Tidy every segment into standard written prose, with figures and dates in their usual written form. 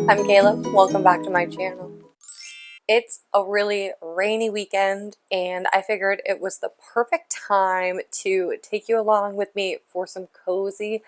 I'm Kayla, welcome back to my channel. It's a really rainy weekend and I figured it was the perfect time to take you along with me for some cozy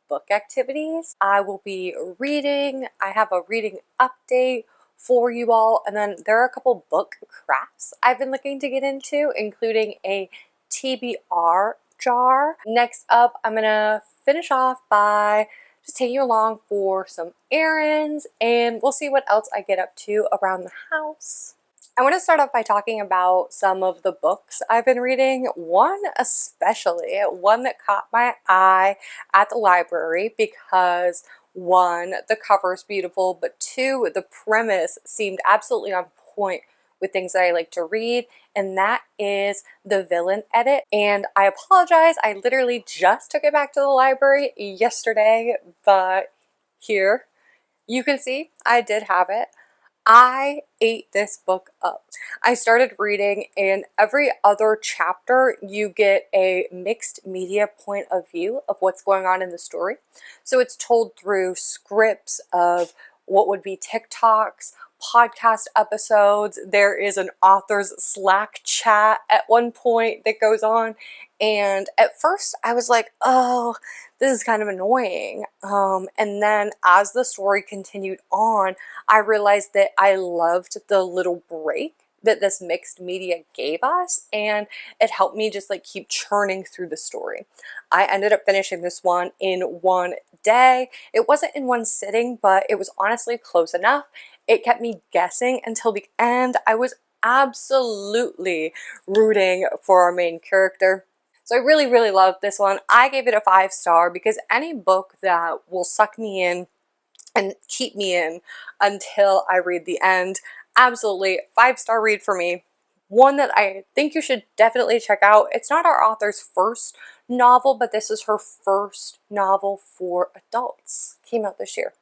book activities. I will be reading, I have a reading update for you all, and then there are a couple book crafts I've been looking to get into, including a TBR jar. Next up, I'm gonna finish off by just taking you along for some errands, and we'll see what else I get up to around the house. I want to start off by talking about some of the books I've been reading. One especially, one that caught my eye at the library because one, the cover is beautiful, but two, the premise seemed absolutely on point with things that I like to read, and that is The Villain Edit. And I apologize, I literally just took it back to the library yesterday, but here you can see I did have it. I ate this book up. I started reading, and every other chapter you get a mixed media point of view of what's going on in the story. So it's told through scripts of what would be TikToks, podcast episodes. There is an author's Slack chat at one point that goes on, and at first I was like, oh, this is kind of annoying. And then as the story continued on, I realized that I loved the little break that this mixed media gave us, and it helped me just like keep churning through the story. I ended up finishing this one in one day. It wasn't in one sitting, but it was honestly close enough. It kept me guessing until the end. I was absolutely rooting for our main character. So I really, really loved this one. I gave it a 5-star because any book that will suck me in and keep me in until I read the end, absolutely 5-star read for me. One that I think you should definitely check out. It's not our author's first novel, but this is her first novel for adults. Came out this year.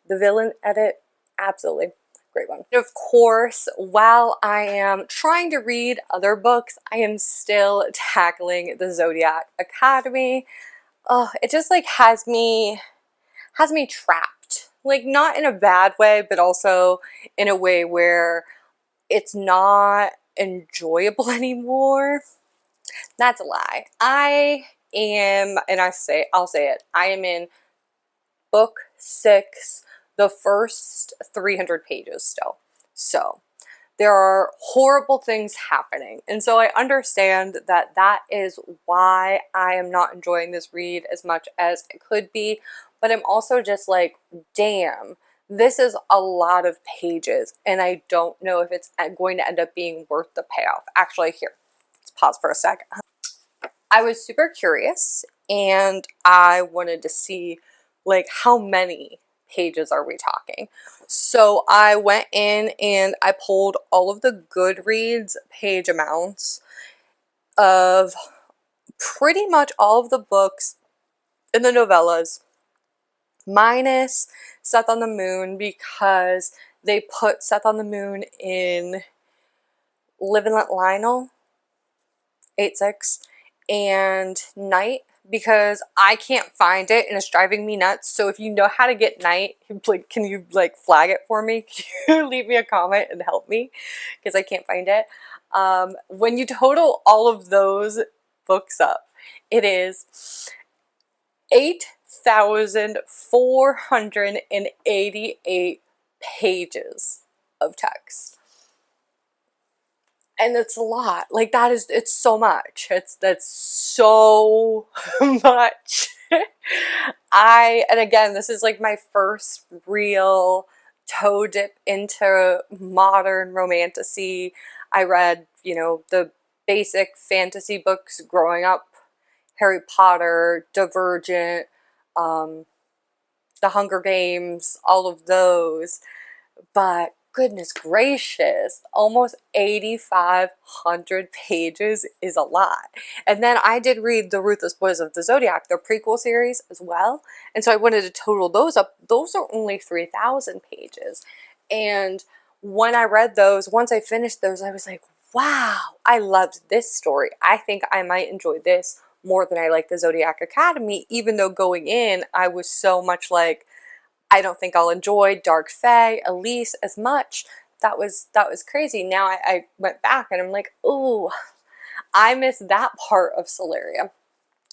The Villain Edit, absolutely great one. And of course, while I am trying to read other books, I am still tackling the Zodiac Academy. It just like has me trapped. Like, not in a bad way, but also in a way where it's not enjoyable anymore. That's a lie. I am, and I'll say it, I am in book 6, the first 300 pages still. So there are horrible things happening, and so I understand that that is why I am not enjoying this read as much as it could be, but I'm also just like, damn, this is a lot of pages, and I don't know if it's going to end up being worth the payoff. Actually, here, let's pause for a sec. I was super curious, and I wanted to see like how many pages are we talking. So I went in and I pulled all of the Goodreads page amounts of pretty much all of the books in the novellas, minus Seth on the Moon, because they put Seth on the Moon in Live and Let Lionel 8-6 and Night, because I can't find it and it's driving me nuts. So if you know how to get Night, like, can you like flag it for me? Can you leave me a comment and help me? Because I can't find it. When you total all of those books up, it is 8,488 pages of text. And it's a lot. Like, it's so much. That's so much. And again, this is like my first real toe dip into modern romantasy. I read, you know, the basic fantasy books growing up, Harry Potter, Divergent, The Hunger Games, all of those. But goodness gracious, almost 8,500 pages is a lot. And then I did read The Ruthless Boys of the Zodiac, their prequel series as well. And so I wanted to total those up. Those are only 3,000 pages. And when I read those, once I finished those, I was like, wow, I loved this story. I think I might enjoy this more than I like the Zodiac Academy, even though going in, I was so much like, I don't think I'll enjoy Dark Fae, Elise as much. That was crazy. Now I went back and I'm like, ooh, I miss that part of Solaria.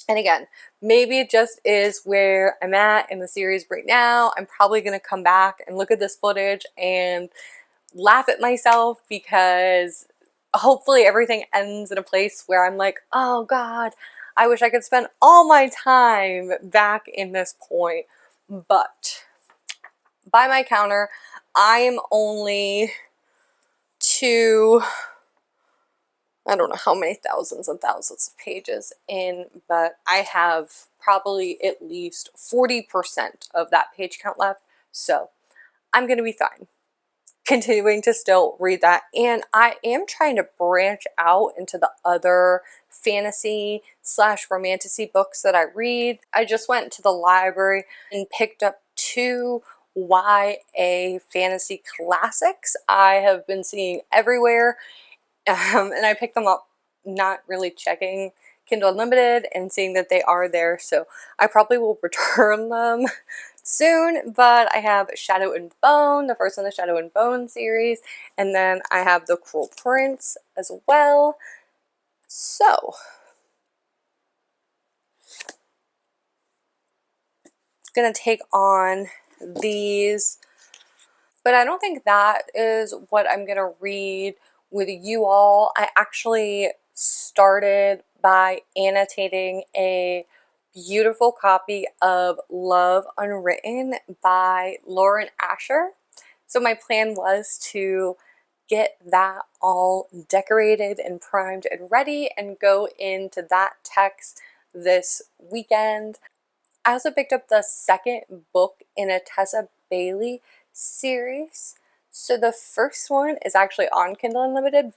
And again, maybe it just is where I'm at in the series right now. I'm probably going to come back and look at this footage and laugh at myself, because hopefully everything ends in a place where I'm like, oh God, I wish I could spend all my time back in this point. But by my counter, I am only to, I don't know how many thousands and thousands of pages in, but I have probably at least 40% of that page count left. So I'm going to be fine continuing to still read that. And I am trying to branch out into the other fantasy / romantasy books that I read. I just went to the library and picked up 2 YA fantasy classics I have been seeing everywhere. And I picked them up not really checking Kindle Unlimited and seeing that they are there, so I probably will return them soon. But I have Shadow and Bone, the first in the Shadow and Bone series, and then I have The Cruel Prince as well. So gonna take on these, but I don't think that is what I'm gonna read with you all. I actually started by annotating a beautiful copy of Love Unwritten by Lauren Asher. So my plan was to get that all decorated and primed and ready and go into that text this weekend. I also picked up the second book in a Tessa Bailey series. So the first one is actually on Kindle Unlimited.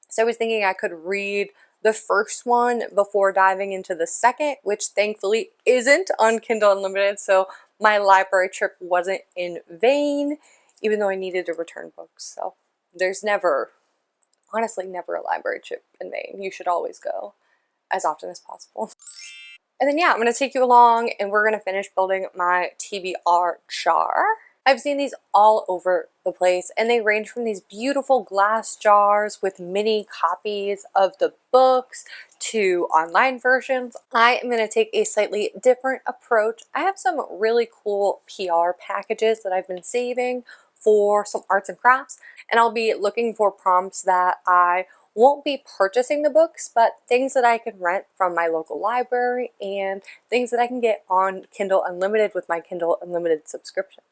So I was thinking I could read the first one before diving into the second, which thankfully isn't on Kindle Unlimited. So my library trip wasn't in vain, even though I needed to return books. So there's never, honestly, never a library trip in vain. You should always go as often as possible. And then, yeah, I'm going to take you along and we're going to finish building my TBR jar. I've seen these all over the place, and they range from these beautiful glass jars with mini copies of the books to online versions. I am going to take a slightly different approach. I have some really cool PR packages that I've been saving for some arts and crafts, and I'll be looking for prompts that I won't be purchasing the books, but things that I can rent from my local library and things that I can get on Kindle Unlimited with my Kindle Unlimited subscription.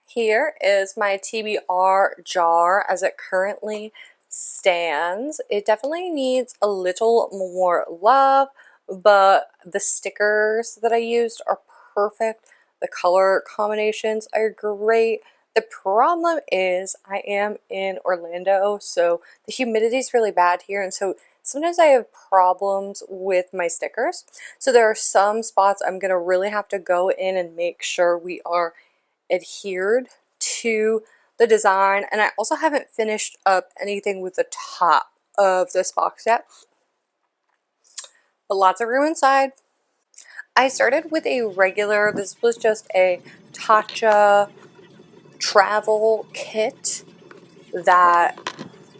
Here is my TBR jar as it currently stands. It definitely needs a little more love, but the stickers that I used are perfect. The color combinations are great. The problem is I am in Orlando, so the humidity is really bad here, and so sometimes I have problems with my stickers. So there are some spots I'm going to really have to go in and make sure we are adhered to the design. And I also haven't finished up anything with the top of this box yet, but lots of room inside. I started with a regular, this was just a Tatcha travel kit that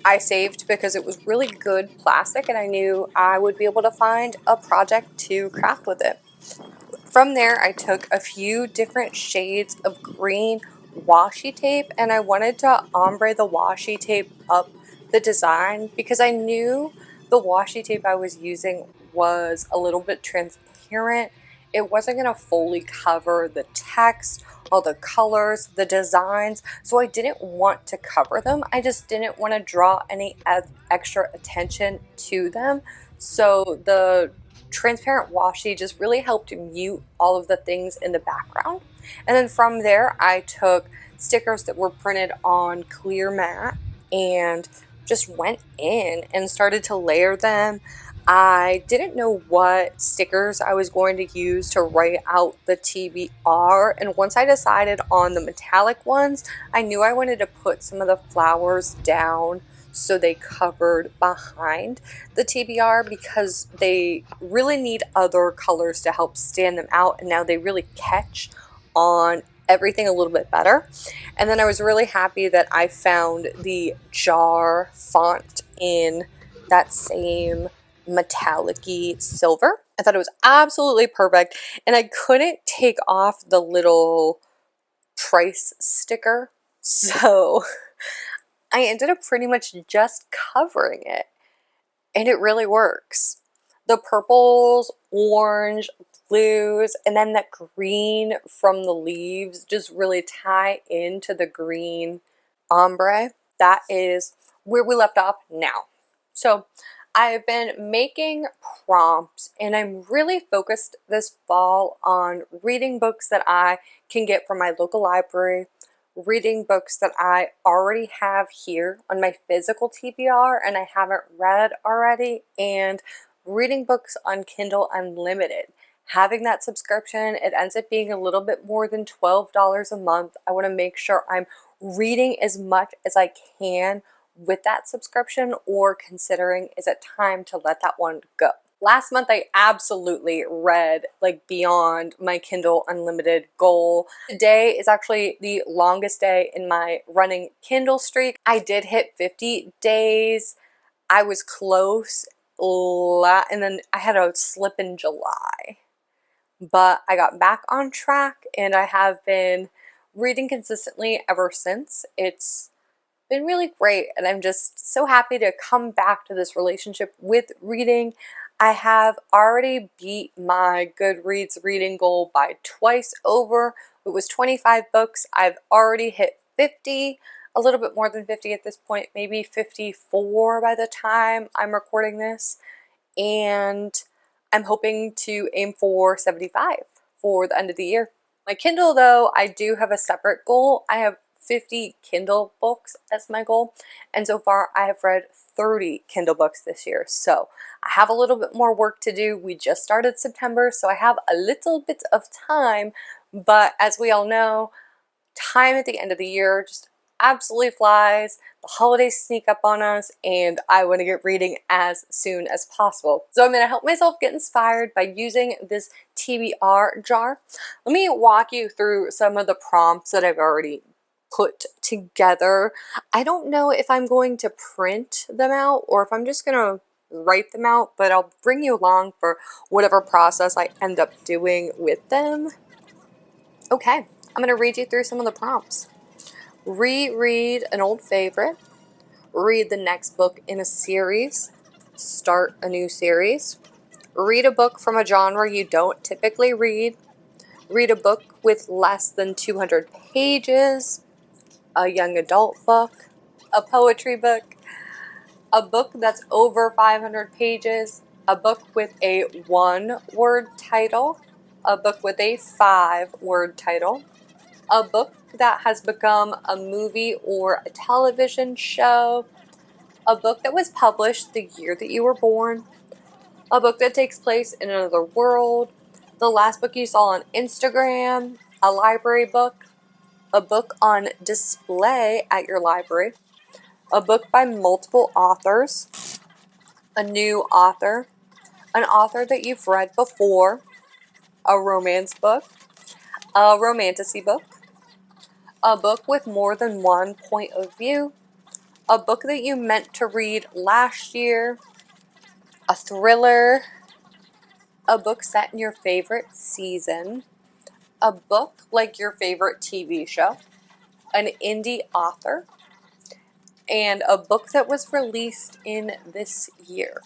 I saved because it was really good plastic and I knew I would be able to find a project to craft with it. From there, I took a few different shades of green washi tape and I wanted to ombre the washi tape up the design because I knew the washi tape I was using was a little bit transparent. It wasn't going to fully cover the text, all the colors, the designs, so I didn't want to cover them. I just didn't want to draw any extra attention to them. So the transparent washi just really helped mute all of the things in the background. And then from there, I took stickers that were printed on clear mat and just went in and started to layer them. I didn't know what stickers I was going to use to write out the TBR, and once I decided on the metallic ones, I knew I wanted to put some of the flowers down so they covered behind the TBR because they really need other colors to help stand them out, and now they really catch on everything a little bit better. And then I was really happy that I found the jar font in that same metallic-y silver. I thought it was absolutely perfect, and I couldn't take off the little price sticker, so I ended up pretty much just covering it, and it really works. The purples, orange, blues, and then that green from the leaves just really tie into the green ombre. That is where we left off now. So I've been making prompts, and I'm really focused this fall on reading books that I can get from my local library, reading books that I already have here on my physical TBR and I haven't read already, and reading books on Kindle Unlimited. Having that subscription, it ends up being a little bit more than $12 a month. I want to make sure I'm reading as much as I can with that subscription, or considering is it time to let that one go. Last month I absolutely read like beyond my Kindle Unlimited goal. Today is actually the longest day in my running Kindle streak. I did hit 50 days. I was close, and then I had a slip in July. But I got back on track, and I have been reading consistently ever since. It's been really great, and I'm just so happy to come back to this relationship with reading. I have already beat my Goodreads reading goal by twice over. It was 25 books. I've already hit 50, a little bit more than 50 at this point, maybe 54 by the time I'm recording this. And I'm hoping to aim for 75 for the end of the year. My Kindle, though, I do have a separate goal. I have 50 Kindle books as my goal, and so far I have read 30 Kindle books this year, so I have a little bit more work to do. We just started September, so I have a little bit of time, but as we all know, time at the end of the year just absolutely flies. The holidays sneak up on us, and I want to get reading as soon as possible. So I'm going to help myself get inspired by using this TBR jar. Let me walk you through some of the prompts that I've already put together. I don't know if I'm going to print them out or if I'm just going to write them out, but I'll bring you along for whatever process I end up doing with them. Okay, I'm going to read you through some of the prompts. Reread an old favorite, read the next book in a series, start a new series, read a book from a genre you don't typically read a book with less than 200 pages, a young adult book, a poetry book, a book that's over 500 pages, a book with a 1-word title, a book with a 5-word title, a book that has become a movie or a television show, a book that was published the year that you were born, a book that takes place in another world, the last book you saw on Instagram, a library book, a book on display at your library, a book by multiple authors, a new author, an author that you've read before, a romance book, a romantasy book, a book with more than one point of view, a book that you meant to read last year, a thriller, a book set in your favorite season, a book like your favorite TV show, an indie author, and a book that was released in this year.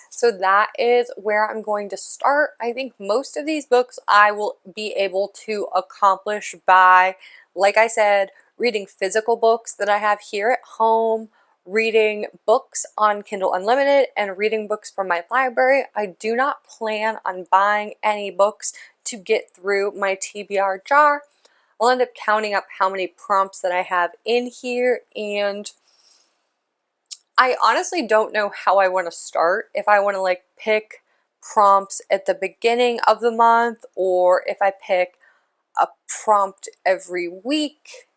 So that is where I'm going to start. I think most of these books I will be able to accomplish by, like I said, reading physical books that I have here at home, reading books on Kindle Unlimited, and reading books from my library. I do not plan on buying any books to get through my TBR jar. I'll end up counting up how many prompts that I have in here, and I honestly don't know how I want to start. If I want to like pick prompts at the beginning of the month, or if I pick a prompt every week.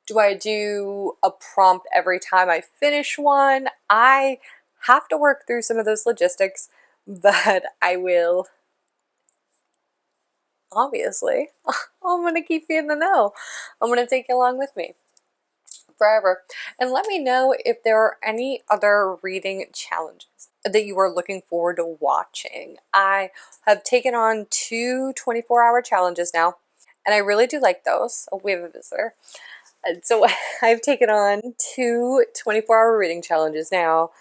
Do I do a prompt every time I finish one? I have to work through some of those logistics, but I will obviously, I'm going to keep you in the know. I'm going to take you along with me forever. And let me know if there are any other reading challenges that you are looking forward to watching. I have taken on two 24-hour challenges now, and I really do like those. Oh, we have a visitor. And so I've taken on two 24-hour reading challenges now,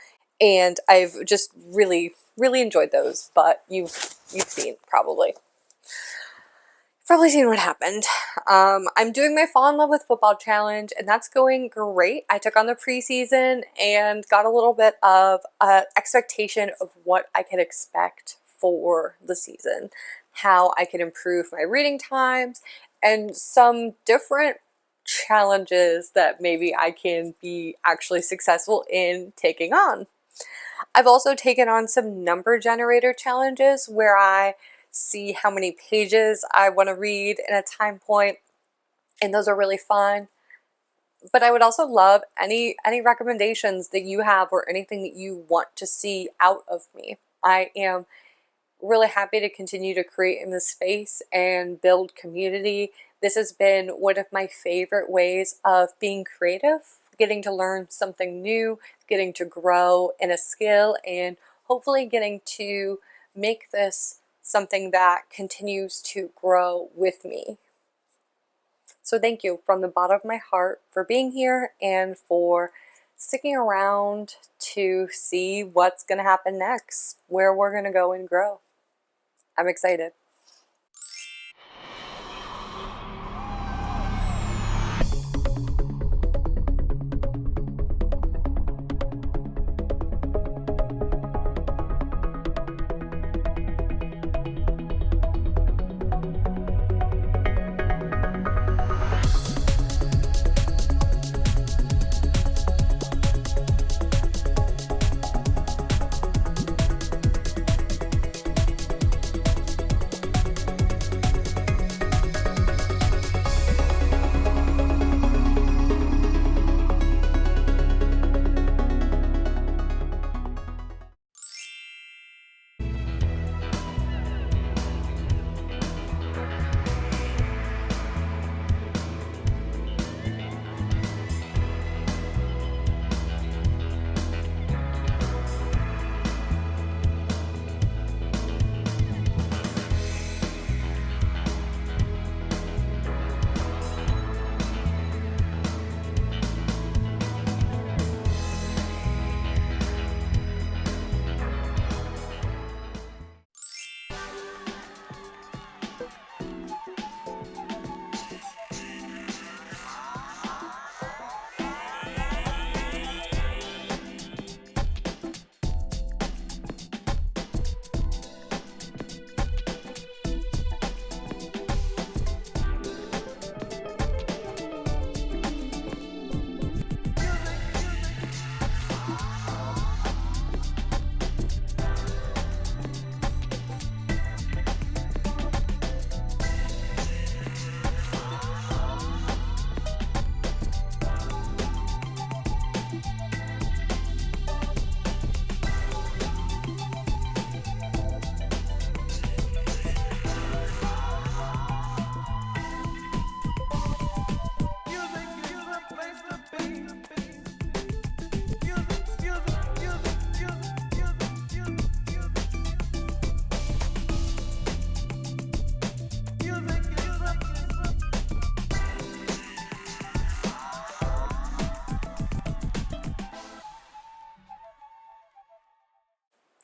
and I've just really, really enjoyed those. But you've seen probably seen what happened. I'm doing my Fall in Love with Football challenge, and that's going great. I took on the preseason and got a little bit of expectation of what I could expect for the season, how I could improve my reading times, and some different challenges that maybe I can be actually successful in taking on. I've also taken on some number generator challenges where I see how many pages I want to read in a time point, and those are really fun. But I would also love any recommendations that you have or anything that you want to see out of me. I am really happy to continue to create in this space and build community. This has been one of my favorite ways of being creative, getting to learn something new, getting to grow in a skill, and hopefully getting to make this something that continues to grow with me. So thank you from the bottom of my heart for being here and for sticking around to see what's going to happen next, where we're going to go and grow. I'm excited.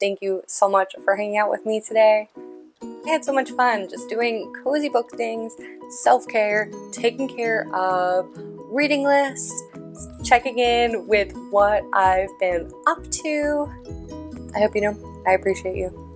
Thank you so much for hanging out with me today. I had so much fun just doing cozy book things, self-care, taking care of reading lists, checking in with what I've been up to. I hope you know I appreciate you.